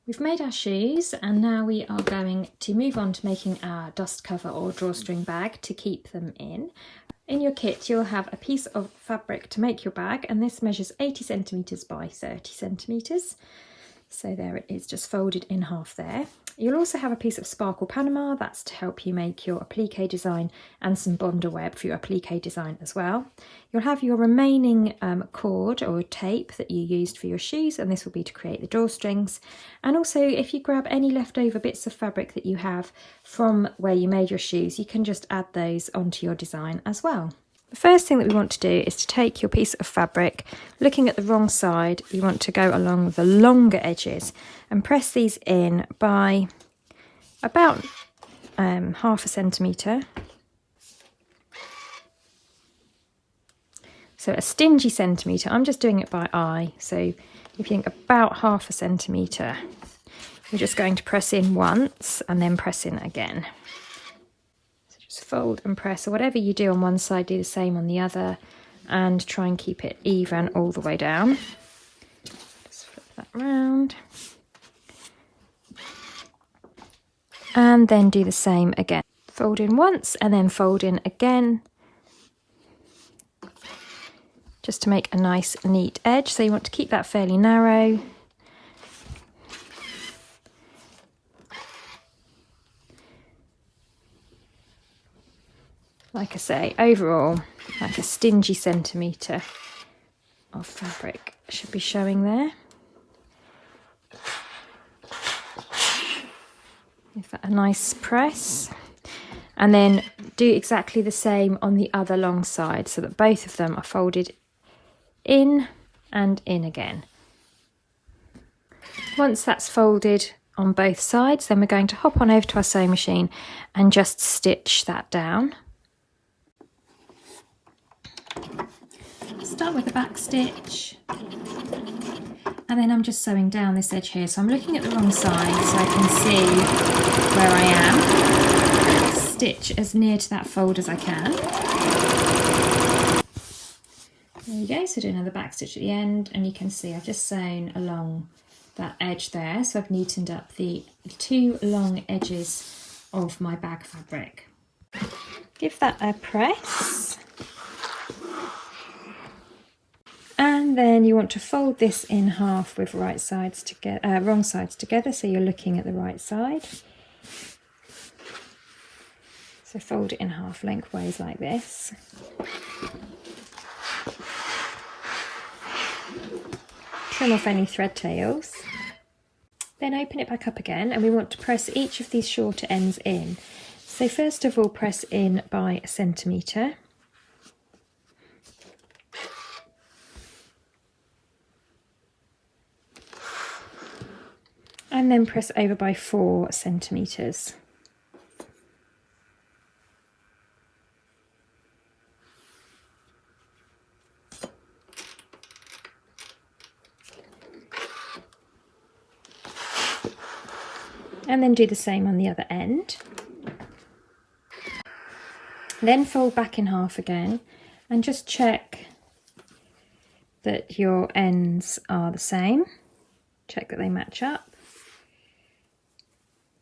We've made our shoes and now we are going to move on to making our dust cover or drawstring bag to keep them in. In your kit you'll have a piece of fabric to make your bag, and this measures 80 centimetres by 30 centimetres. So there it is, just folded in half there. You'll also have a piece of sparkle Panama, that's to help you make your applique design, and some Bonder web for your applique design as well. You'll have your remaining cord or tape that you used for your shoes, and this will be to create the drawstrings. And also if you grab any leftover bits of fabric that you have from where you made your shoes, you can just add those onto your design as well. The first thing that we want to do is to take your piece of fabric, looking at the wrong side, you want to go along the longer edges and press these in by about half a centimetre. So a stingy centimetre, I'm just doing it by eye, so if you think about half a centimetre, you're just going to press in once and then press in again. Fold and press, or whatever you do on one side, do the same on the other, and try and keep it even all the way down. Just flip that round. And then do the same again. Fold in once and then fold in again, just to make a nice neat edge. So you want to keep that fairly narrow. Like I say, overall, like a stingy centimetre of fabric should be showing there. Give that a nice press. And then do exactly the same on the other long side, so that both of them are folded in and in again. Once that's folded on both sides, then we're going to hop on over to our sewing machine and just stitch that down. Start with the back stitch, and then I'm just sewing down this edge here, so I'm looking at the wrong side so I can see where I am. Stitch as near to that fold as I can. There you go, so do another back stitch at the end, and you can see I've just sewn along that edge there, so I've neatened up the two long edges of my bag fabric. Give that a press. And then you want to fold this in half with wrong sides together, so you're looking at the right side. So fold it in half lengthways like this. Trim off any thread tails. Then open it back up again, and we want to press each of these shorter ends in. So first of all, press in by a centimetre. And then press over by 4 centimetres. And then do the same on the other end. Then fold back in half again and just check that your ends are the same. Check that they match up.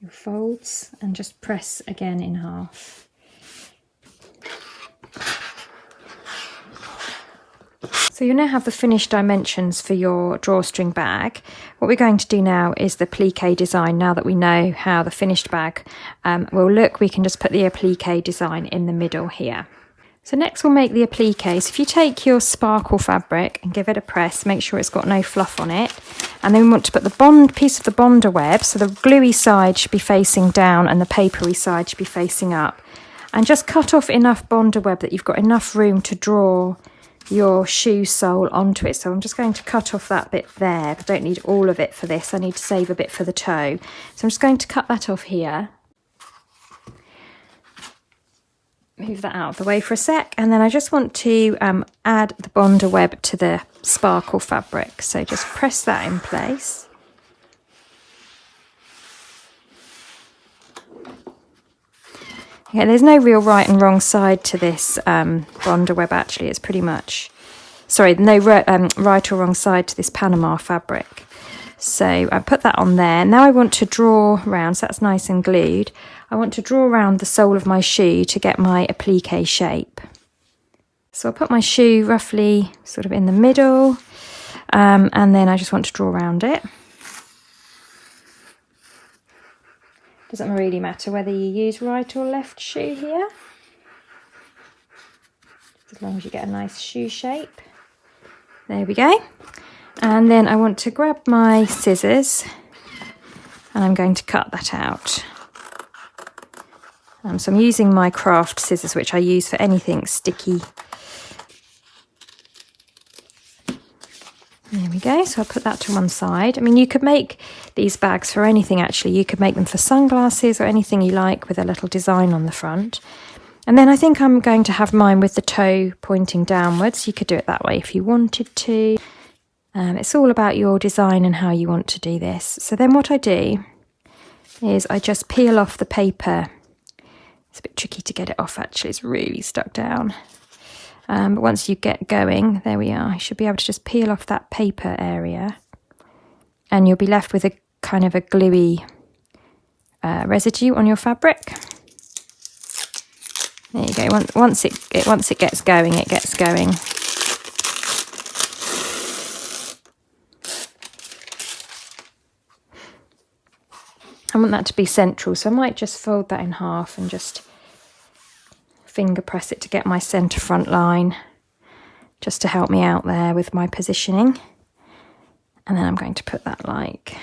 Your folds, and just press again in half. So you now have the finished dimensions for your drawstring bag. What we're going to do now is the applique design. Now that we know how the finished bag will look, we can just put the applique design in the middle here. So next we'll make the applique. So if you take your sparkle fabric and give it a press, make sure it's got no fluff on it. And then we want to put the piece of the Bonder web, so the gluey side should be facing down and the papery side should be facing up. And just cut off enough Bonder web that you've got enough room to draw your shoe sole onto it. So I'm just going to cut off that bit there. I don't need all of it for this. I need to save a bit for the toe. So I'm just going to cut that off here. Move that out of the way for a sec, and then I just want to add the Bonder web to the sparkle fabric, so just press that in place. Yeah, there's no real right and wrong side to this Bonder web actually, it's pretty much, sorry, no right or wrong side to this Panama fabric. So I put that on there. Now I want to draw around, so that's nice and glued. I want to draw around the sole of my shoe to get my applique shape. So I'll put my shoe roughly sort of in the middle, and then I just want to draw around it. Doesn't really matter whether you use right or left shoe here, as long as you get a nice shoe shape. There we go. And then I want to grab my scissors and I'm going to cut that out. So I'm using my craft scissors, which I use for anything sticky. There we go, so I'll put that to one side. I mean, you could make these bags for anything actually. You could make them for sunglasses or anything you like with a little design on the front. And then I think I'm going to have mine with the toe pointing downwards. You could do it that way if you wanted to. It's all about your design and how you want to do this. So then what I do is I just peel off the paper. It's a bit tricky to get it off actually, it's really stuck down. But once you get going, there we are. You should be able to just peel off that paper area and you'll be left with a kind of a gluey residue on your fabric. There you go. Once it gets going, it gets going. I want that to be central, so I might just fold that in half and just finger press it to get my centre front line, just to help me out there with my positioning. And then I'm going to put that like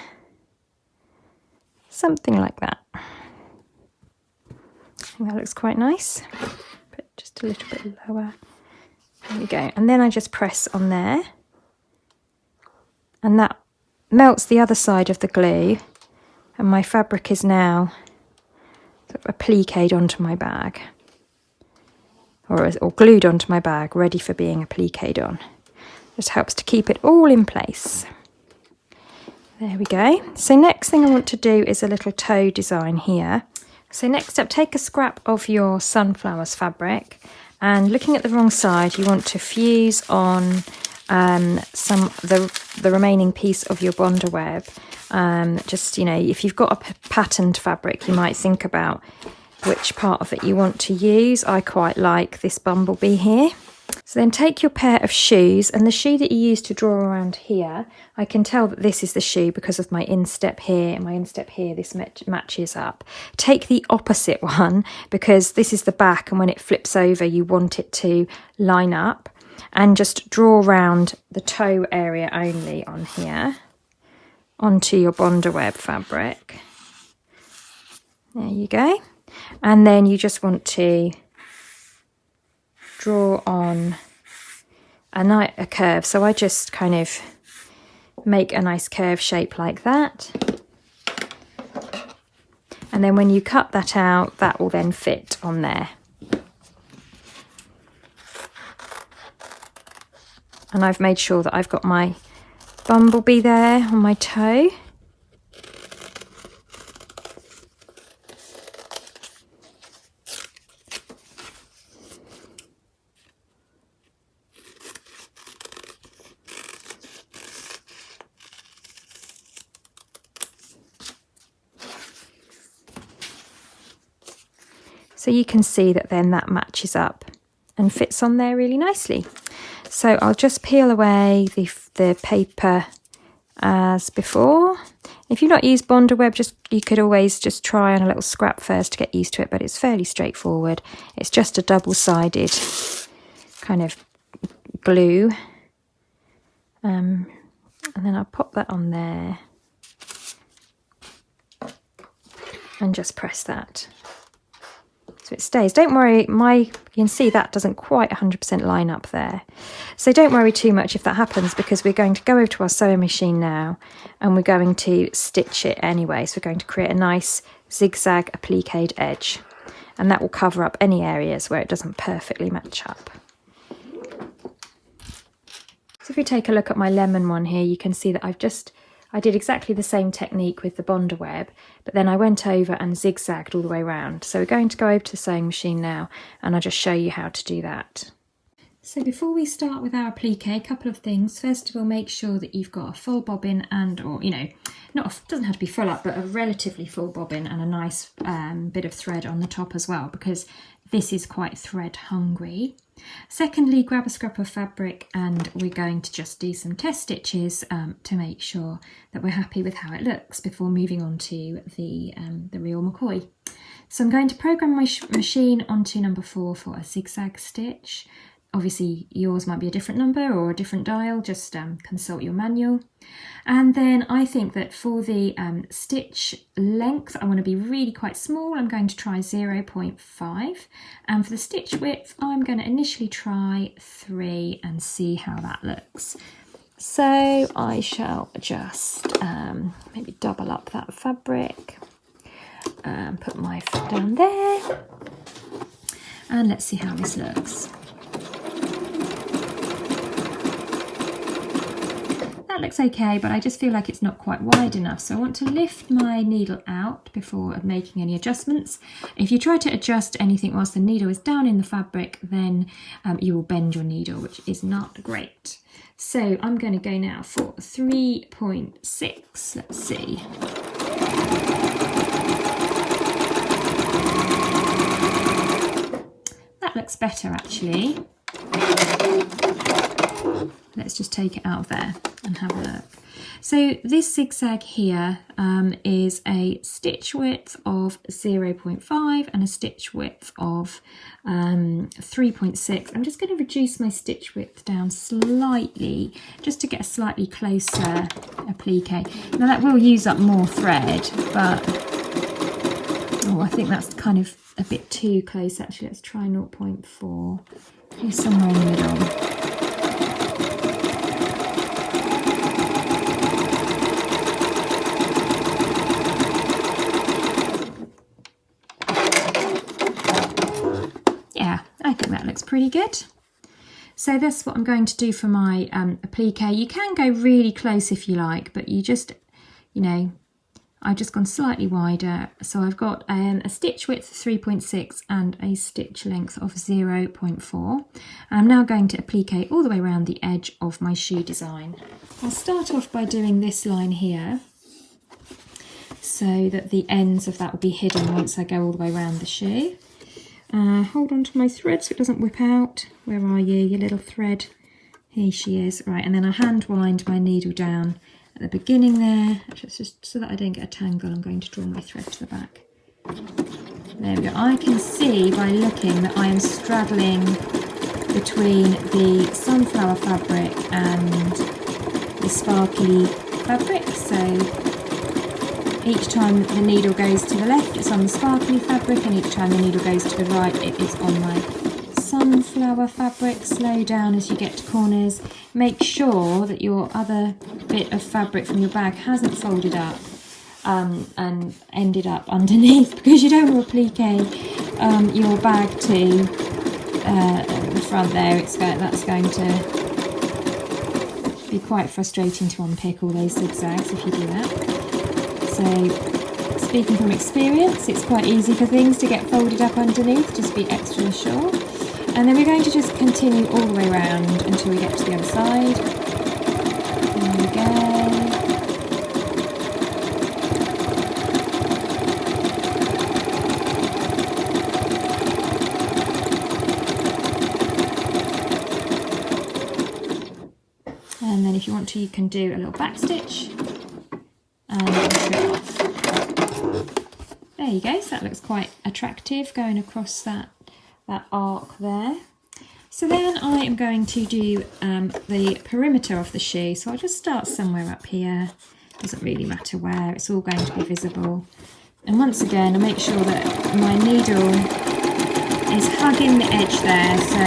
something like that. I think that looks quite nice. Put just a little bit lower. There we go. And then I just press on there, and that melts the other side of the glue. And my fabric is now sort of appliqued onto my bag, or glued onto my bag, ready for being appliqued on. Just helps to keep it all in place. There we go. So next thing I want to do is a little toe design here. So next up, take a scrap of your sunflowers fabric, and looking at the wrong side, you want to fuse on the remaining piece of your Bonder web. Just, you know, if you've got a patterned fabric, you might think about which part of it you want to use. I quite like this bumblebee here. So then take your pair of shoes, and the shoe that you use to draw around here, I can tell that this is the shoe because of my instep here and my instep here. This matches up. Take the opposite one because this is the back, and when it flips over you want it to line up, and just draw around the toe area only on here onto your Bonder web fabric. There you go. And then you just want to draw on a curve. So I just kind of make a nice curve shape like that. And then when you cut that out, that will then fit on there. And I've made sure that I've got my bumblebee there on my toe. So you can see that then that matches up and fits on there really nicely. So I'll just peel away the paper as before. If you've not used Bonder web, you could always just try on a little scrap first to get used to it, but it's fairly straightforward. It's just a double-sided kind of glue. And then I'll pop that on there and just press that. So it stays. Don't worry, you can see that doesn't quite 100% line up there. So don't worry too much if that happens, because we're going to go over to our sewing machine now and we're going to stitch it anyway. So we're going to create a nice zigzag appliqued edge, and that will cover up any areas where it doesn't perfectly match up. So if we take a look at my lemon one here, you can see that I did exactly the same technique with the Bonder web, but then I went over and zigzagged all the way around. So we're going to go over to the sewing machine now, and I'll just show you how to do that. So before we start with our applique, a couple of things. First of all, make sure that you've got a full bobbin and, or, you know, doesn't have to be full up, but a relatively full bobbin and a nice bit of thread on the top as well, because this is quite thread hungry. Secondly, grab a scrap of fabric and we're going to just do some test stitches to make sure that we're happy with how it looks before moving on to the real McCoy. So I'm going to program my machine onto number 4 for a zigzag stitch. Obviously yours might be a different number or a different dial, just consult your manual. And then I think that for the stitch length, I want to be really quite small. I'm going to try 0.5. And for the stitch width, I'm going to initially try 3 and see how that looks. So I shall just maybe double up that fabric and put my foot down there. And let's see how this looks. Looks okay, but I just feel like it's not quite wide enough, so I want to lift my needle out before making any adjustments. If you try to adjust anything whilst the needle is down in the fabric, then you will bend your needle, which is not great. So I'm going to go now for 3.6. Let's see. That looks better actually. Let's just take it out of there and have a look. So this zigzag here is a stitch width of 0.5 and a stitch width of 3.6. I'm just going to reduce my stitch width down slightly just to get a slightly closer applique. Now that will use up more thread, but I think that's kind of a bit too close actually. Let's try 0.4. Here's somewhere in the middle. I think that looks pretty good. So that's what I'm going to do for my applique. You can go really close if you like, but you just, you know, I've just gone slightly wider. So I've got a stitch width of 3.6 and a stitch length of 0.4. And I'm now going to applique all the way around the edge of my shoe design. I'll start off by doing this line here, so that the ends of that will be hidden once I go all the way around the shoe. Hold on to my thread so it doesn't whip out. Where are you, you little thread? Here she is. Right, and then I hand wind my needle down at the beginning there, just so that I don't get a tangle. I'm going to draw my thread to the back. There we go. I can see by looking that I am straddling between the sunflower fabric and the sparkly fabric, so each time the needle goes to the left, it's on the sparkly fabric, and each time the needle goes to the right, it is on my sunflower fabric. Slow down as you get to corners. Make sure that your other bit of fabric from your bag hasn't folded up and ended up underneath, because you don't want to applique your bag to the front there. That's going to be quite frustrating to unpick all those zigzags if you do that. So, speaking from experience, it's quite easy for things to get folded up underneath, just be extra sure. And then we're going to just continue all the way around until we get to the other side. There we go. And then if you want to, you can do a little back stitch. There you go, so that looks quite attractive going across that arc there. So then I am going to do the perimeter of the shoe. So I'll just start somewhere up here. Doesn't really matter where, it's all going to be visible. And once again, I make sure that my needle is hugging the edge there. So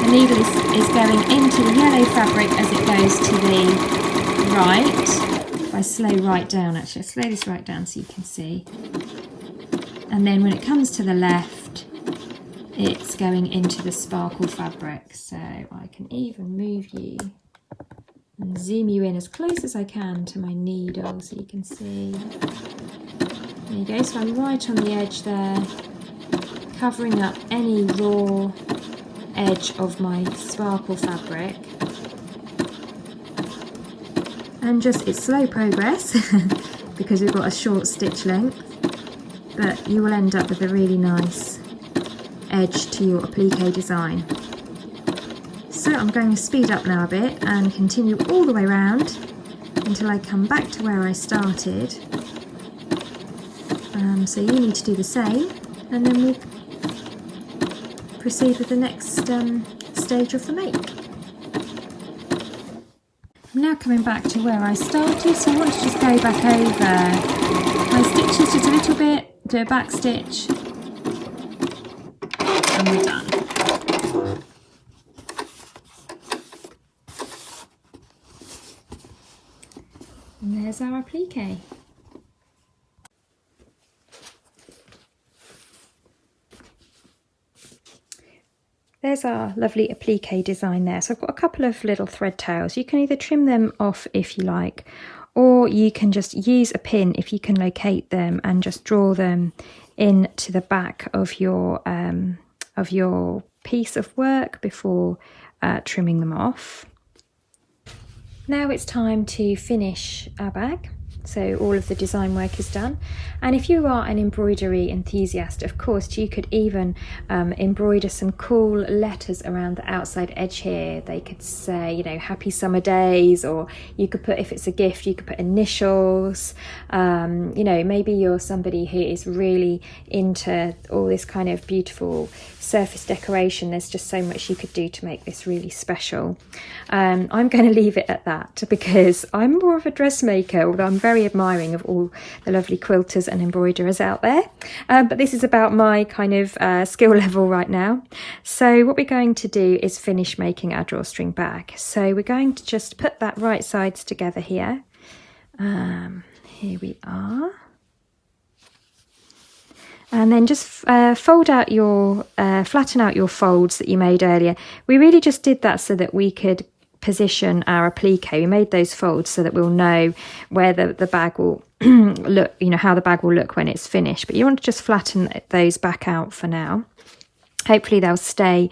the needle is going into the yellow fabric as it goes to the right. If I slow right down, actually, I'll slow this right down so you can see. And then when it comes to the left, it's going into the sparkle fabric. So I can even move you and zoom you in as close as I can to my needle so you can see. There you go, so I'm right on the edge there. covering up any raw edge of my sparkle fabric. And just, it's slow progress because we've got a short stitch length, but you will end up with a really nice edge to your applique design. So I'm going to speed up now a bit and continue all the way around until I come back to where I started. So you need to do the same, and then we'll proceed with the next stage of the make. I'm now coming back to where I started, so I want to just go back over my stitches just a little bit, do a back stitch, and we're done. And there's our applique. There's our lovely applique design there. So I've got a couple of little thread tails. You can either trim them off if you like, or you can just use a pin if you can locate them and just draw them into the back of your piece of work before trimming them off. Now it's time to finish our bag. So all of the design work is done, and if you are an embroidery enthusiast, of course you could even embroider some cool letters around the outside edge here. They could say, you know, happy summer days, or you could put, if it's a gift, you could put initials. You know, maybe you're somebody who is really into all this kind of beautiful surface decoration. There's just so much you could do to make this really special. I'm going to leave it at that because I'm more of a dressmaker, although I'm very admiring of all the lovely quilters and embroiderers out there, but this is about my kind of skill level right now. So what we're going to do is finish making our drawstring bag. So we're going to just put that right sides together here. Here we are. And then just fold out your, flatten out your folds that you made earlier. We really just did that so that we could position our applique. We made those folds so that we'll know where the bag will look, you know, how the bag will look when it's finished. But you want to just flatten those back out for now. Hopefully they'll stay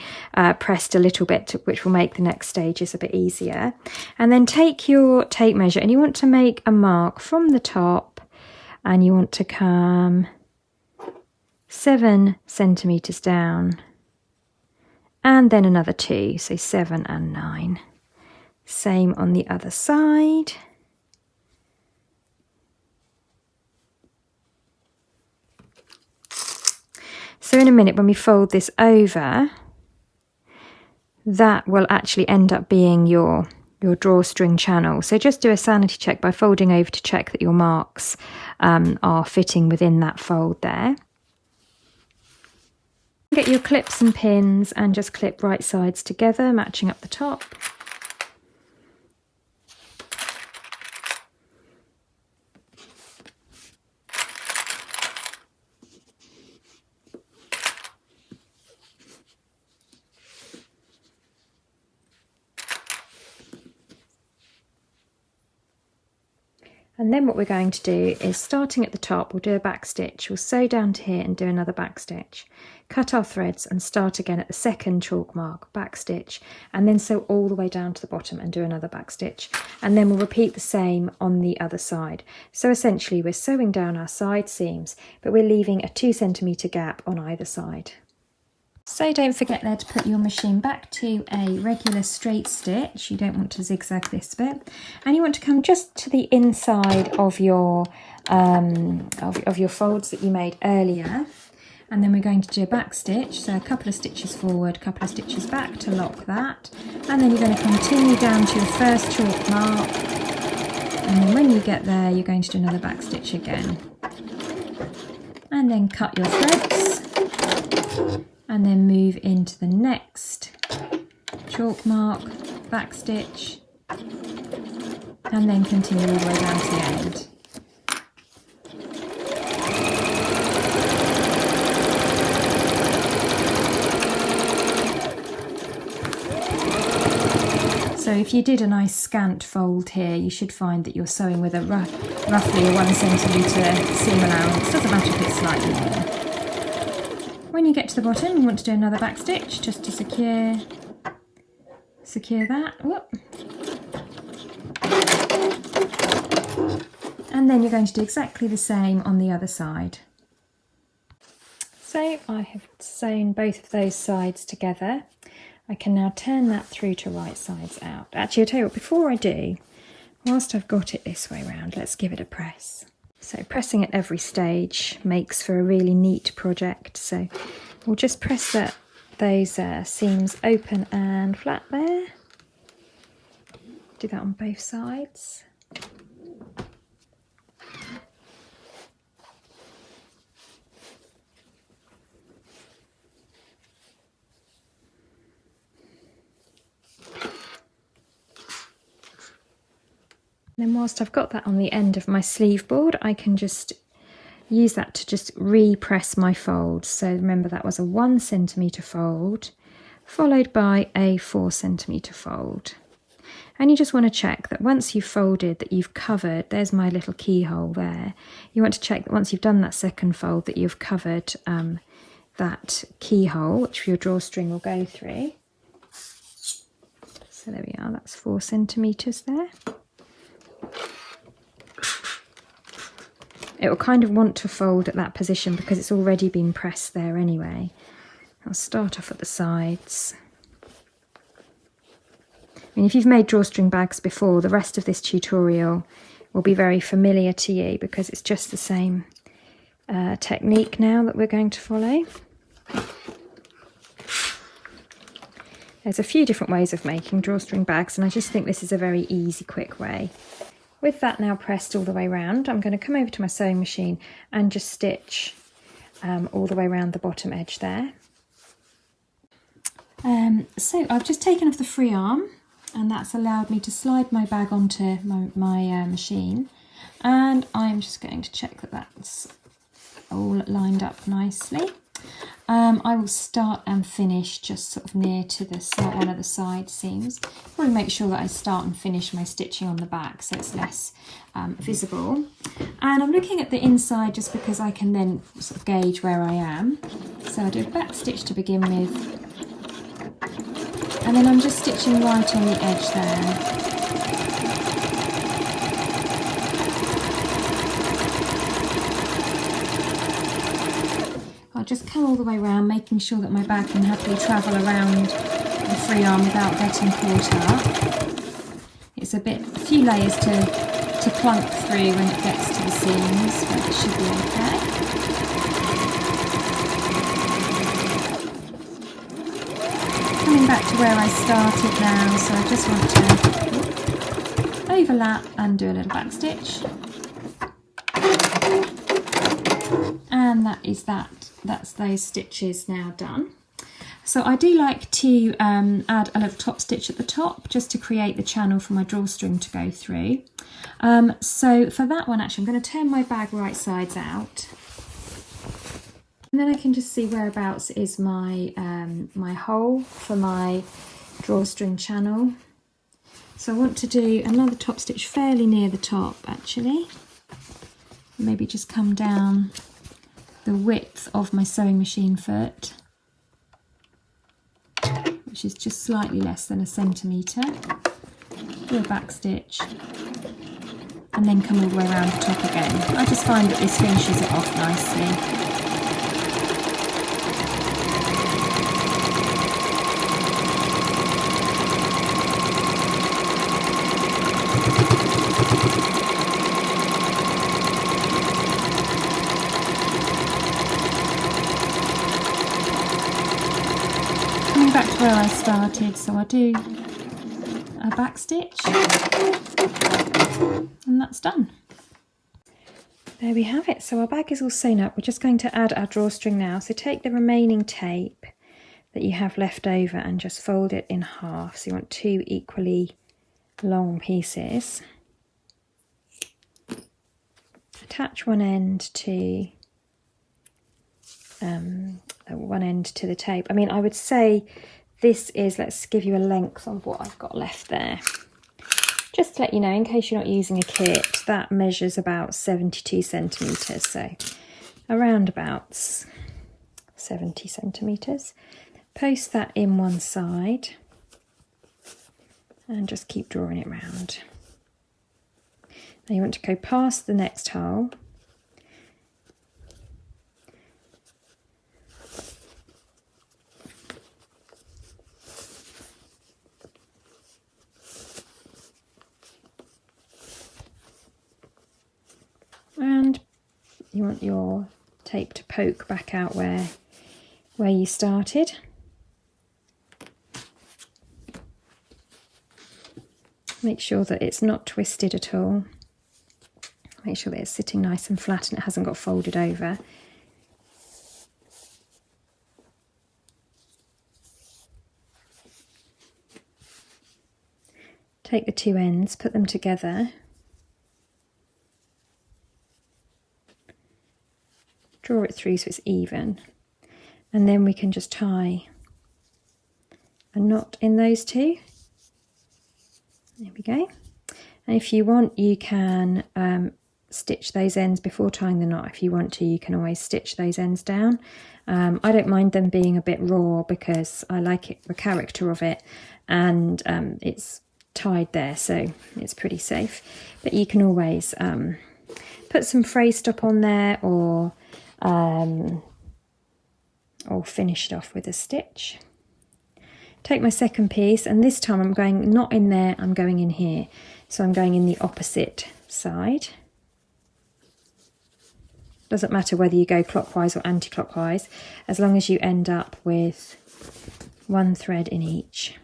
pressed a little bit, which will make the next stages a bit easier. And then take your tape measure and you want to make a mark from the top, and you want to come 7 centimeters down, and then another 2, so 7 and 9. Same on the other side. So in a minute, when we fold this over, that will actually end up being your drawstring channel. So just do a sanity check by folding over to check that your marks are fitting within that fold there. Get your clips and pins and just clip right sides together, matching up the top. And then what we're going to do is, starting at the top, we'll do a back stitch. We'll sew down to here and do another back stitch. Cut our threads and start again at the second chalk mark, back stitch, and then sew all the way down to the bottom and do another back stitch. And then we'll repeat the same on the other side. So essentially we're sewing down our side seams, but we're leaving a 2 centimetre gap on either side. So don't forget there to put your machine back to a regular straight stitch. You don't want to zigzag this bit, and you want to come just to the inside of your folds that you made earlier, and then we're going to do a back stitch, so a couple of stitches forward, a couple of stitches back to lock that, and then you're going to continue down to your first chalk mark, and then when you get there you're going to do another back stitch again, and then cut your threads, and then move into the next chalk mark, back stitch, and then continue all the way down to the end. So if you did a nice scant fold here, you should find that you're sewing with a roughly a 1 centimetre seam allowance. Doesn't matter if it's slightly more. When you get to the bottom, you want to do another back stitch just to secure that. Whoop. And then you're going to do exactly the same on the other side. So I have sewn both of those sides together. I can now turn that through to right sides out. Actually, I'll tell you what, before I do, whilst I've got it this way round, let's give it a press. So pressing at every stage makes for a really neat project. So we'll just press those seams open and flat there. Do that on both sides. Then whilst I've got that on the end of my sleeve board, I can just use that to just repress my fold. So remember, that was a 1 centimetre fold followed by a 4 centimetre fold. And you just want to check that once you've folded, that you've covered, there's my little keyhole there. You want to check that once you've done that second fold that you've covered that keyhole, which your drawstring will go through. So there we are, that's 4 centimetres there. It will kind of want to fold at that position because it's already been pressed there anyway. I'll start off at the sides. I mean, if you've made drawstring bags before, the rest of this tutorial will be very familiar to you because it's just the same technique now that we're going to follow. There's a few different ways of making drawstring bags, and I just think this is a very easy, quick way. With that now pressed all the way around, I'm going to come over to my sewing machine and just stitch all the way around the bottom edge there. So I've just taken off the free arm, and that's allowed me to slide my bag onto my machine, and I'm just going to check that that's all lined up nicely. I will start and finish just sort of near to one of the side seams. Probably make sure that I start and finish my stitching on the back so it's less visible. And I'm looking at the inside just because I can then sort of gauge where I am. So I do a back stitch to begin with, and then I'm just stitching right on the edge there. I'll just come all the way around, making sure that my bag can happily travel around the free arm without getting caught up. It's a few layers to plunk through when it gets to the seams, but it should be okay. Coming back to where I started now, so I just want to overlap and do a little back stitch. And that's those stitches now done. So I do like to add a little top stitch at the top just to create the channel for my drawstring to go through. So for that one, actually, I'm going to turn my bag right sides out, and then I can just see whereabouts is my my hole for my drawstring channel. So I want to do another top stitch fairly near the top, actually. Maybe just come down the width of my sewing machine foot, which is just slightly less than 1 centimetre. Do a back stitch and then come all the way around the top again. I just find that this finishes it off nicely. Back to where I started, so I do a back stitch and that's done. There we have it. So our bag is all sewn up. We're just going to add our drawstring now. So take the remaining tape that you have left over and just fold it in half. So you want 2 equally long pieces. Attach one end to the tape. I mean, I would say this is, let's give you a length of what I've got left there. Just to let you know, in case you're not using a kit, that measures about 72 centimetres, so around about 70 centimetres. Post that in one side and just keep drawing it round. Now you want to go past the next hole and you want your tape to poke back out where you started. Make sure that it's not twisted at all. Make sure that it's sitting nice and flat and it hasn't got folded over. Take the two ends, put them together. Draw it through so it's even. And then we can just tie a knot in those two. There we go. And if you want, you can stitch those ends before tying the knot. If you want to, you can always stitch those ends down. I don't mind them being a bit raw because I like it, the character of it, and it's tied there, so it's pretty safe. But you can always put some fray stop on there, or finish it off with a stitch. Take my second piece, and this time I'm going not in there, I'm going in here. So I'm going in the opposite side. Doesn't matter whether you go clockwise or anti-clockwise, as long as you end up with one thread in each.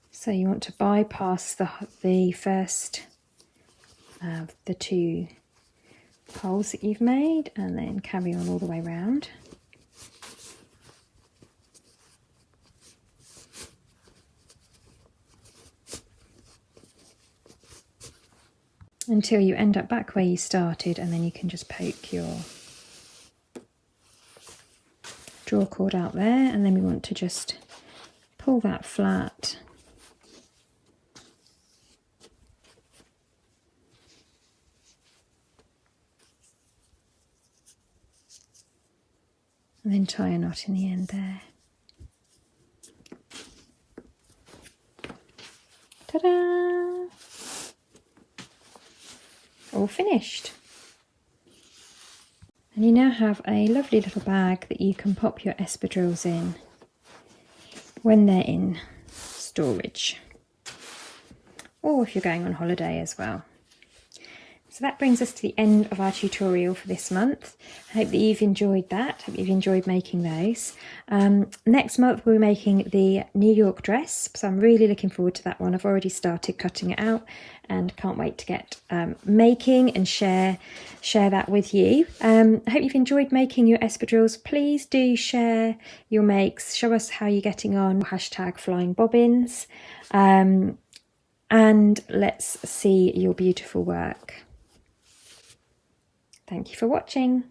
So you want to bypass the first of the two holes that you've made and then carry on all the way round. Until you end up back where you started, and then you can just poke your draw cord out there, and then we want to just pull that flat. And then tie a knot in the end there. Ta-da! All finished. And you now have a lovely little bag that you can pop your espadrilles in when they're in storage, or if you're going on holiday as well. So that brings us to the end of our tutorial for this month. I hope that you've enjoyed that. I hope you've enjoyed making those. Next month we'll be making the New York dress, so I'm really looking forward to that one. I've already started cutting it out and can't wait to get making and share that with you. I hope you've enjoyed making your espadrilles. Please do share your makes. Show us how you're getting on. #FlyingBobbins. And let's see your beautiful work. Thank you for watching.